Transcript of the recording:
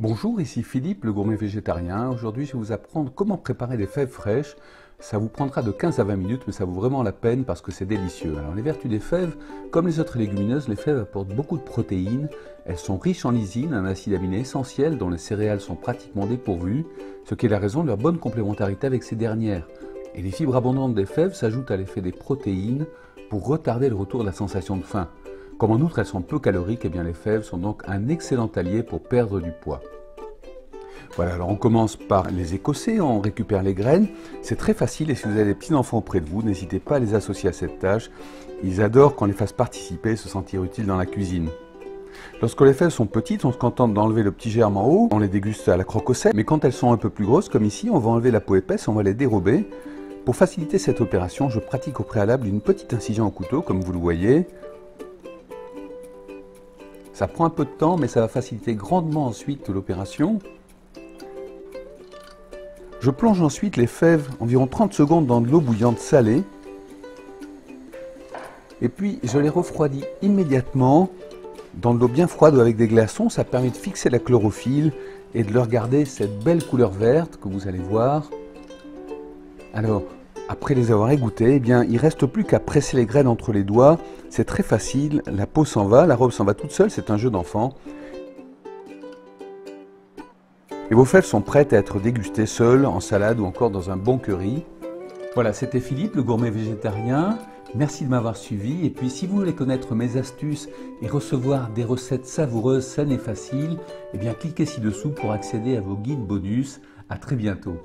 Bonjour, ici Philippe, le gourmet végétarien. Aujourd'hui, je vais vous apprendre comment préparer des fèves fraîches. Ça vous prendra de 15 à 20 minutes, mais ça vaut vraiment la peine parce que c'est délicieux. Alors, les vertus des fèves, comme les autres légumineuses, les fèves apportent beaucoup de protéines. Elles sont riches en lysine, un acide aminé essentiel dont les céréales sont pratiquement dépourvues, ce qui est la raison de leur bonne complémentarité avec ces dernières. Et les fibres abondantes des fèves s'ajoutent à l'effet des protéines pour retarder le retour de la sensation de faim. Comme en outre elles sont peu caloriques, et bien les fèves sont donc un excellent allié pour perdre du poids. Voilà, alors on commence par les écosser, on récupère les graines. C'est très facile et si vous avez des petits-enfants auprès de vous, n'hésitez pas à les associer à cette tâche. Ils adorent qu'on les fasse participer et se sentir utiles dans la cuisine. Lorsque les fèves sont petites, on se contente d'enlever le petit germe en haut, on les déguste à la croque au sel. Mais quand elles sont un peu plus grosses, comme ici, on va enlever la peau épaisse, on va les dérober. Pour faciliter cette opération, je pratique au préalable une petite incision au couteau, comme vous le voyez. Ça prend un peu de temps, mais ça va faciliter grandement ensuite l'opération. Je plonge ensuite les fèves environ 30 secondes dans de l'eau bouillante salée. Et puis je les refroidis immédiatement dans de l'eau bien froide ou avec des glaçons. Ça permet de fixer la chlorophylle et de leur garder cette belle couleur verte que vous allez voir. Alors, après les avoir égouttés, eh bien, il ne reste plus qu'à presser les graines entre les doigts. C'est très facile, la peau s'en va, la robe s'en va toute seule, c'est un jeu d'enfant. Et vos fèves sont prêtes à être dégustées seules, en salade ou encore dans un bon curry. Voilà, c'était Philippe, le gourmet végétarien. Merci de m'avoir suivi. Et puis, si vous voulez connaître mes astuces et recevoir des recettes savoureuses, saines et faciles, eh bien, cliquez ci-dessous pour accéder à vos guides bonus. À très bientôt.